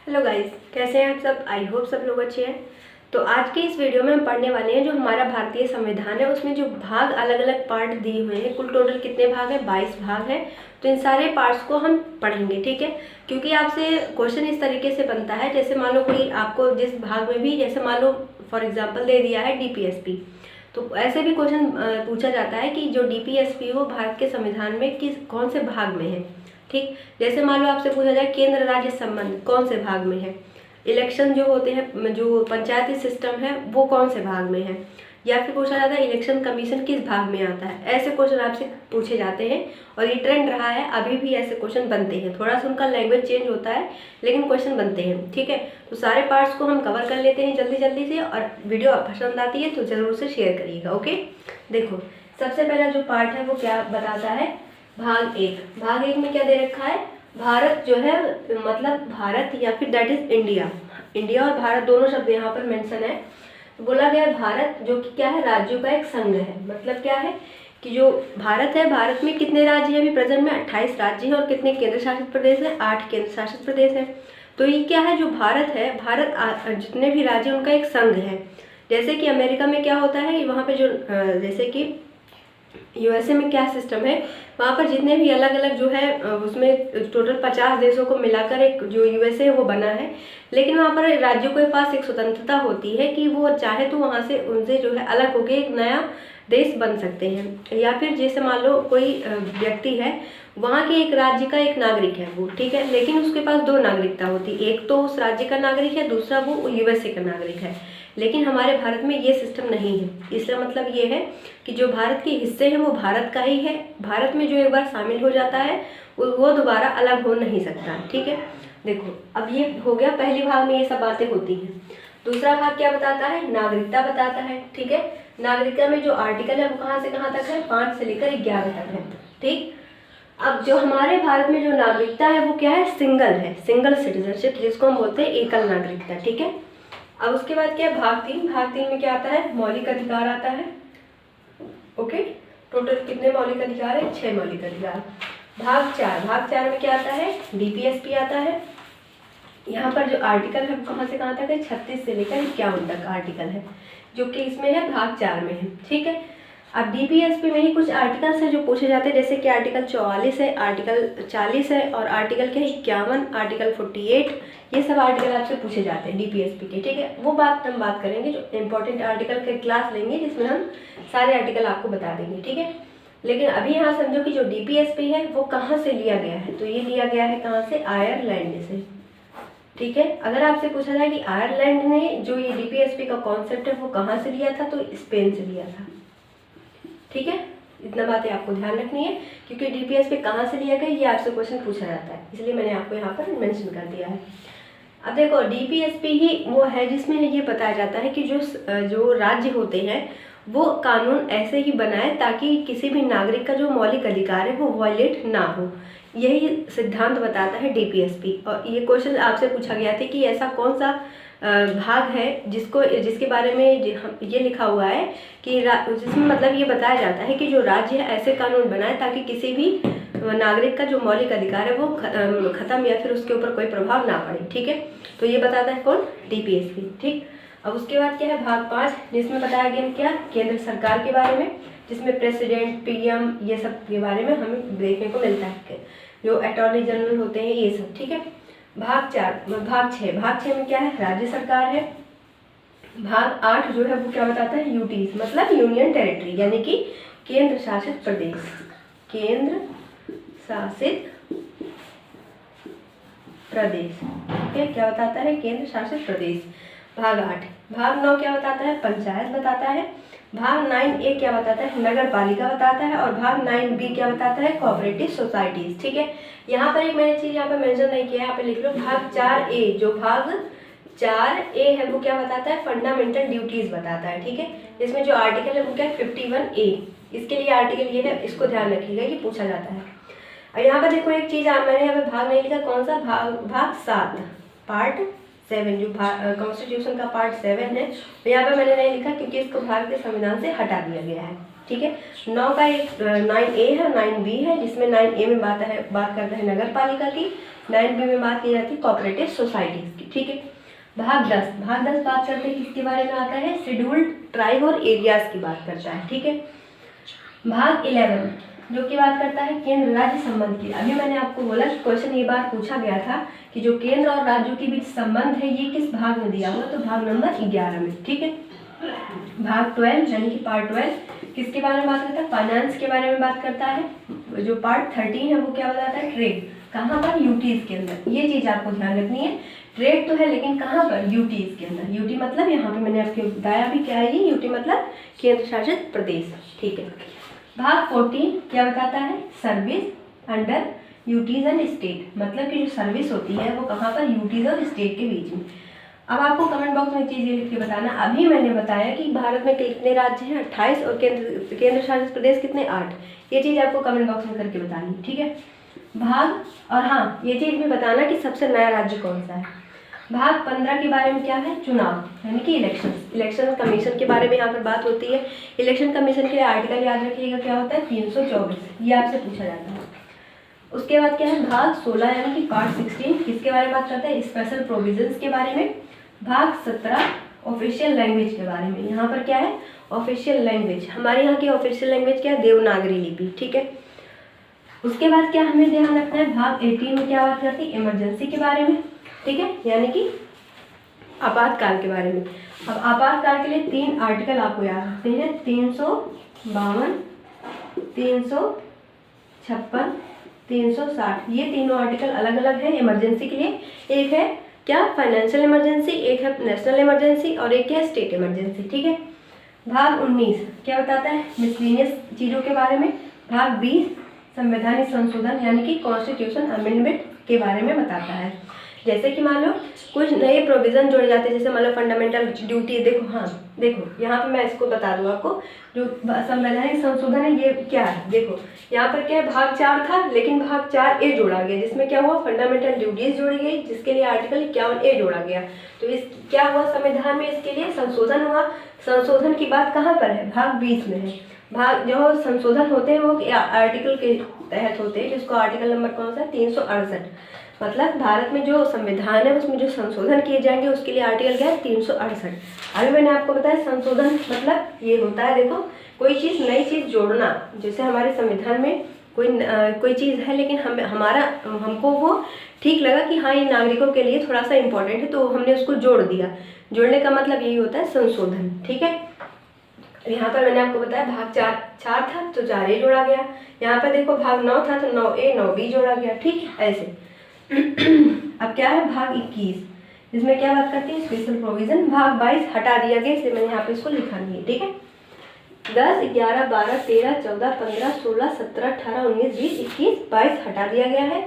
Hello guys, कैसे हैं आप सब। आई होप सब लोग अच्छे हैं। तो आज के इस वीडियो में हम पढ़ने वाले हैं जो हमारा भारतीय संविधान है, उसमें जो भाग अलग अलग पार्ट दिए हुए हैं। कुल टोटल कितने भाग हैं? 22 भाग हैं। तो इन सारे पार्ट्स को हम पढ़ेंगे, ठीक है। क्योंकि आपसे क्वेश्चन इस तरीके से बनता है, जैसे मान लो कोई आपको जिस भाग में भी, जैसे मान लो फॉर एग्जाम्पल दे दिया है DPSP, तो ऐसे भी क्वेश्चन पूछा जाता है कि जो DPSP वो भारत के संविधान में कौन से भाग में है। ठीक, जैसे मान लो आपसे पूछा जाए केंद्र राज्य संबंध कौन से भाग में है, इलेक्शन जो होते हैं, जो पंचायती सिस्टम है वो कौन से भाग में है, या फिर पूछा जाता है इलेक्शन कमीशन किस भाग में आता है। ऐसे क्वेश्चन आपसे पूछे जाते हैं और ये ट्रेंड रहा है, अभी भी ऐसे क्वेश्चन बनते हैं। थोड़ा सा उनका लैंग्वेज चेंज होता है लेकिन क्वेश्चन बनते हैं, ठीक है। तो सारे पार्ट्स को हम कवर कर लेते हैं जल्दी जल्दी से, और वीडियो पसंद आती है तो ज़रूर से शेयर करिएगा, ओके। देखो, सबसे पहला जो पार्ट है वो क्या बताता है, भाग एक। भाग एक में क्या दे रखा है, भारत जो है, मतलब भारत या फिर दैट इज इंडिया। इंडिया और भारत दोनों शब्द यहाँ पर मेंशन है। तो बोला गया भारत जो कि क्या है, राज्यों का एक संघ है। मतलब क्या है कि जो भारत है, भारत में कितने राज्य हैं? अभी प्रेजेंट में 28 राज्य हैं। और कितने केंद्र शासित प्रदेश हैं? 8 केंद्र शासित प्रदेश हैं। तो ये क्या है, जो भारत है, भारत जितने भी राज्य हैं उनका एक संघ है। जैसे कि अमेरिका में क्या होता है, वहाँ पे जो जैसे कि USA में क्या सिस्टम है, वहाँ पर जितने भी अलग अलग जो है उसमें टोटल 50 देशों को मिलाकर एक जो USA है वो बना है। लेकिन वहाँ पर राज्यों के पास एक स्वतंत्रता होती है कि वो चाहे तो वहाँ से उनसे जो है अलग होकर एक नया देश बन सकते हैं। या फिर जैसे मान लो कोई व्यक्ति है, वहाँ के एक राज्य का एक नागरिक है वो, ठीक है, लेकिन उसके पास 2 नागरिकता होती है। एक तो उस राज्य का नागरिक है, दूसरा वो USA का नागरिक है। लेकिन हमारे भारत में ये सिस्टम नहीं है। इसका मतलब ये है कि जो भारत के हिस्से हैं वो भारत का ही है। भारत में जो एक बार शामिल हो जाता है वो दोबारा अलग हो नहीं सकता, ठीक है। देखो, अब ये हो गया, पहले भाग में ये सब बातें होती हैं। दूसरा भाग क्या बताता है, नागरिकता बताता है, ठीक है। नागरिकता में जो आर्टिकल है वो कहाँ से कहाँ तक है, 5 से लेकर 11 तक है, ठीक। अब जो हमारे भारत में जो नागरिकता है वो क्या है, सिंगल है, सिंगल सिटीजनशिप, जिसको हम बोलते हैं एकल नागरिकता, ठीक है। अब उसके बाद क्या है, भाग 3। भाग 3 में क्या आता है, मौलिक अधिकार आता है, ओके। टोटल कितने मौलिक अधिकार है, 6 मौलिक अधिकार। भाग 4। भाग 4 में क्या आता है, DPSP आता है। यहाँ पर जो आर्टिकल है वो कहाँ से कहाँ तक है, 36 से लेकर 51 तक आर्टिकल है, जो कि इसमें है, भाग 4 में है, ठीक है। अब DPSP में ही कुछ आर्टिकल्स हैं जो पूछे जाते हैं, जैसे कि आर्टिकल 44 है, आर्टिकल 40 है, और आर्टिकल के 51, आर्टिकल 48, ये सब आर्टिकल आपसे पूछे जाते हैं DPSP के, ठीक है। वो बात हम बात करेंगे, जो इम्पोर्टेंट आर्टिकल के क्लास लेंगे जिसमें हम सारे आर्टिकल आपको बता देंगे, ठीक है। लेकिन अभी यहाँ समझो कि जो DPSP है वो कहाँ से लिया गया है, तो ये लिया गया है कहाँ से, आयरलैंड से, ठीक है। अगर आपसे पूछा जाए कि आयरलैंड ने जो ये DPSP का कॉन्सेप्ट है वो कहाँ से लिया था, तो स्पेन से लिया था, ठीक है। इतना बातें आपको ध्यान रखनी है, क्योंकि DPSP कहाँ से लिया गया ये आपसे क्वेश्चन पूछा जाता है, इसलिए मैंने आपको यहाँ पर मेंशन कर दिया है। अब देखो, DPSP ही वो है जिसमें ये बताया जाता है कि जो राज्य होते हैं वो कानून ऐसे ही बनाए ताकि किसी भी नागरिक का जो मौलिक अधिकार है वो वायलेट ना हो। यही सिद्धांत बताता है DPSP। और ये क्वेश्चन आपसे पूछा गया था कि ऐसा कौन सा भाग है जिसके बारे में ये लिखा हुआ है कि जिसमें मतलब ये बताया जाता है कि जो राज्य है ऐसे कानून बनाए ताकि किसी भी नागरिक का जो मौलिक अधिकार है वो खत्म या फिर उसके ऊपर कोई प्रभाव ना पड़े, ठीक है। तो ये बताता है कौन, DPSP, ठीक। अब उसके बाद क्या है, भाग 5, जिसमें बताया गया क्या, केंद्र सरकार के बारे में, जिसमें प्रेसिडेंट, PM ये सब के बारे में हमें देखने को मिलता है, जो अटॉर्नी जनरल होते हैं ये सब, ठीक है। भाग 6 में क्या है, राज्य सरकार है। भाग 8 जो है वो क्या बताता है, UTs मतलब यूनियन टेरिटरी, यानी कि केंद्र शासित प्रदेश, केंद्र शासित प्रदेश, ठीक है। क्या बताता है, केंद्र शासित प्रदेश, भाग 8। भाग 9 क्या बताता है, पंचायत बताता है। भाग 9A क्या बताता है, नगर पालिका बताता है। और भाग 9B क्या बताता है, कोऑपरेटिव सोसाइटीज, ठीक है। यहाँ पर एक मैंने चीज यहाँ पर मेंशन नहीं किया, यहाँ पे लिख लो भाग 4A। जो भाग 4A है वो क्या बताता है, फंडामेंटल ड्यूटीज बताता है, ठीक है। इसमें जो आर्टिकल है वो क्या है, 51A। इसके लिए आर्टिकल ये है, इसको ध्यान रखिएगा, ये पूछा जाता है। और यहाँ पर देखो एक चीज मैंने यहाँ पे भाग नहीं लिखा, कौन सा भाग 7 पार्ट 7, जो कॉन्स्टिट्यूशन का पार्ट 7 है, तो यहाँ पे मैंने नहीं लिखा क्योंकि इसको भारत के संविधान से हटा दिया गया है, ठीक है। 9 का एक 9A है, 9B है, जिसमें 9A में बात करता है नगर पालिका की, 9B में बात की जाती है कोऑपरेटिव सोसाइटीज़ की, ठीक है। भाग 10 बात करते हैं किसके बारे में आता है, शेड्यूल्ड ट्राइब और एरियाज की बात करता है, ठीक है। भाग 11 जो कि बात करता है केंद्र राज्य संबंध की। अभी मैंने आपको बोला कि क्वेश्चन ये बार पूछा गया था कि जो केंद्र और राज्यों के बीच संबंध है ये किस भाग में दिया हुआ, तो भाग नंबर 11 में, ठीक है। भाग 12 यानी कि पार्ट 12 किसके बारे में बात करता है, फाइनेंस के बारे में बात करता है। जो पार्ट 13 है वो क्या बताता है, ट्रेड, कहाँ पर, यूटीज के अंदर। ये चीज़ आपको ध्यान रखनी है, ट्रेड तो है लेकिन कहाँ पर, यूटीज के अंदर। यूटी मतलब यहाँ पे मैंने आपको बताया भी क्या है, ये यूटी मतलब केंद्र शासित प्रदेश, ठीक है। भाग 14 क्या बताता है, service under UTs and state, मतलब कि जो सर्विस होती है वो कहाँ पर, यूटीज और स्टेट के बीच में। अब आपको कमेंट बॉक्स में चीज़ ये लिख के बताना, अभी मैंने बताया कि भारत में कितने राज्य हैं, 28, और केंद्र शासित प्रदेश कितने, 8। ये चीज़ आपको कमेंट बॉक्स में करके बतानी, ठीक है। भाग, और हाँ ये चीज़ भी बताना कि सबसे नया राज्य कौन सा है। भाग 15 के बारे में क्या है, चुनाव यानी कि इलेक्शन कमीशन के बारे में यहाँ पर बात होती है। इलेक्शन कमीशन के लिए आर्टिकल याद रखिएगा क्या होता है, 324, ये आपसे पूछा जाता है। उसके बाद क्या है, भाग 16 यानी कि पार्ट 16 किसके बारे में बात करता है, स्पेशल प्रोविजंस के बारे में। भाग 17 ऑफिशियल लैंग्वेज के बारे में। यहाँ पर क्या है, ऑफिशियल लैंग्वेज, हमारे यहाँ की ऑफिशियल लैंग्वेज क्या है, देवनागरी लिपि, ठीक है। उसके बाद क्या हमें ध्यान रखना है, भाग 18 में क्या बात करती है, इमरजेंसी के बारे में, ठीक है, यानी कि आपातकाल के बारे में। अब आपातकाल के लिए 3 आर्टिकल आपको याद रखते हैं, 352, 356, 360। ये तीनों आर्टिकल अलग अलग है इमरजेंसी के लिए। एक है क्या, फाइनेंशियल इमरजेंसी, एक है नेशनल इमरजेंसी, और एक है स्टेट इमरजेंसी, ठीक है। भाग 19 क्या बताता है, मिसलेनियस चीज़ों के बारे में। भाग 20 संवैधानिक संशोधन यानी कि कॉन्स्टिट्यूशन अमेंडमेंट के बारे में बताता है। जैसे कि मान लो कुछ नए प्रोविज़न जोड़े जाते हैं, जैसे मान लो फंडामेंटल ड्यूटी, देखो हाँ देखो यहाँ पे मैं इसको बता दूँ आपको, जो संवैधानिक संशोधन है ये क्या है, देखो यहाँ पर क्या है, भाग 4 था लेकिन भाग 4A जोड़ा गया, जिसमें क्या हुआ, फंडामेंटल ड्यूटीज जोड़ी गई, जिसके लिए आर्टिकल 51A जोड़ा गया। तो इस क्या हुआ, संविधान में इसके लिए संशोधन हुआ। संशोधन की बात कहाँ पर है, भाग 20 में है। भाग जो संशोधन होते हैं वो आर्टिकल के तहत होते हैं, जिसको आर्टिकल नंबर कौन सा है, 368। मतलब भारत में जो संविधान है उसमें जो संशोधन किए जाएंगे उसके लिए आर्टिकल क्या है, 368। अभी मैंने आपको बताया संशोधन मतलब ये होता है, देखो कोई चीज़, नई चीज़ जोड़ना। जैसे हमारे संविधान में कोई चीज़ है लेकिन हमको वो ठीक लगा कि हाँ ये नागरिकों के लिए थोड़ा सा इम्पोर्टेंट है, तो हमने उसको जोड़ दिया। जोड़ने का मतलब यही होता है संशोधन, ठीक है। यहाँ पर मैंने आपको बताया भाग 4 था तो 4A जोड़ा गया। यहाँ पर देखो भाग 9 था तो 9A 9B जोड़ा गया, ठीक है ऐसे। अब क्या है, भाग 21 जिसमें क्या बात करती है, स्पेशल प्रोविजन। भाग 22 हटा दिया गया, इसलिए मैंने यहाँ पे इसको लिखा नहीं है, ठीक है। 10, 11, 12, 13, 14, 15, 16, 17, 18, 19, 20, 21, 22 हटा दिया गया है।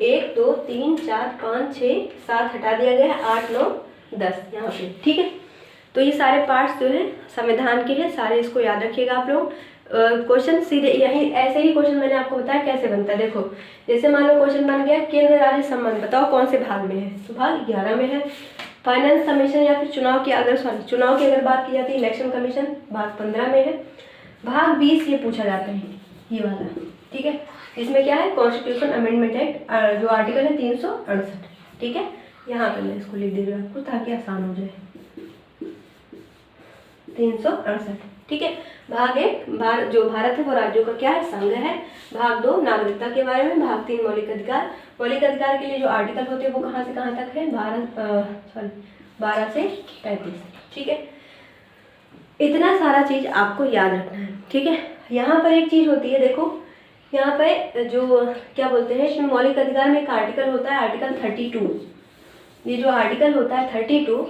1, 2, 3, 4, 5, 6, 7 हटा दिया गया है, 8, 9, 10 यहाँ पे, ठीक है। तो ये सारे पार्ट्स जो है संविधान के हैं, सारे इसको याद रखिएगा आप लोग। क्वेश्चन सीधे यही ऐसे ही क्वेश्चन मैंने आपको बताया कैसे बनता है। देखो जैसे मान लो क्वेश्चन बन गया केंद्र राज्य संबंध, बताओ कौन से भाग में है, तो भाग 11 में है। फाइनेंस कमीशन या फिर चुनाव की अगर बात की जाती है, इलेक्शन कमीशन भाग 15 में है। भाग 20 ये पूछा जाता है, ये वाला, ठीक है। इसमें क्या है, कॉन्स्टिट्यूशन अमेंडमेंट एक्ट, जो आर्टिकल है 368, ठीक है। यहाँ पर मैं इसको लिख दे रही हूँ आपको ताकि आसान हो जाए, 368, ठीक है। भाग 1 जो भारत है वो राज्यों का क्या है, संघ है। भाग 2 नागरिकता के बारे में। भाग 3 मौलिक अधिकार। मौलिक अधिकार के लिए जो आर्टिकल होते हैं वो कहाँ से कहाँ तक है, 12 से 35, ठीक है। इतना सारा चीज़ आपको याद रखना है, ठीक है। यहाँ पर एक चीज़ होती है, देखो यहाँ पे जो क्या बोलते हैं, इसमें मौलिक अधिकार में एक आर्टिकल होता है, आर्टिकल 32। ये जो आर्टिकल होता है 32,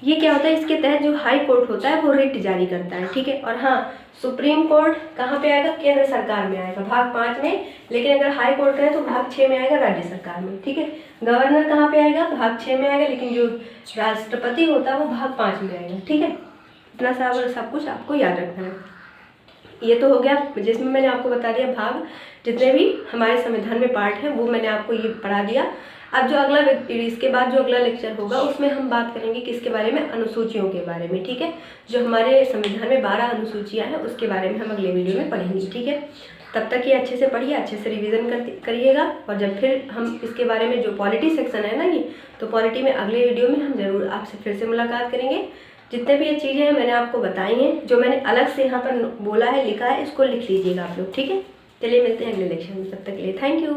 ये क्या होता है, इसके तहत जो हाई कोर्ट होता है वो रिट जारी करता है, ठीक है। और हाँ, सुप्रीम कोर्ट कहाँ पे आएगा, केंद्र सरकार में आएगा भाग 5 में, लेकिन अगर हाई कोर्ट करें तो भाग 6 में आएगा, राज्य सरकार में, ठीक है। गवर्नर कहाँ पे आएगा, भाग 6 में आएगा, लेकिन जो राष्ट्रपति होता है वो भाग 5 में आएगा, ठीक है। इतना सब कुछ आपको याद रखना है। ये तो हो गया जिसमें मैंने आपको बता दिया भाग, जितने भी हमारे संविधान में पार्ट हैं वो मैंने आपको ये पढ़ा दिया। अब जो अगला इसके बाद जो अगला लेक्चर होगा उसमें हम बात करेंगे किसके बारे में, अनुसूचियों के बारे में, ठीक है। जो हमारे संविधान में 12 अनुसूचियाँ हैं उसके बारे में हम अगले वीडियो में पढ़ेंगे, ठीक है। तब तक ये अच्छे से पढ़िए, अच्छे से रिवीजन करिएगा। और जब फिर हम इसके बारे में, जो पॉलिटी सेक्शन है ना ये, तो पॉलिटी में अगले वीडियो में हम ज़रूर आपसे फिर से मुलाकात करेंगे। जितने भी ये चीज़ें हैं मैंने आपको बताई हैं, जो मैंने अलग से यहाँ पर बोला है, लिखा है, इसको लिख लीजिएगा आप लोग, ठीक है। चलिए मिलते हैं अगले लेक्चर में, तब तक के लिए थैंक यू।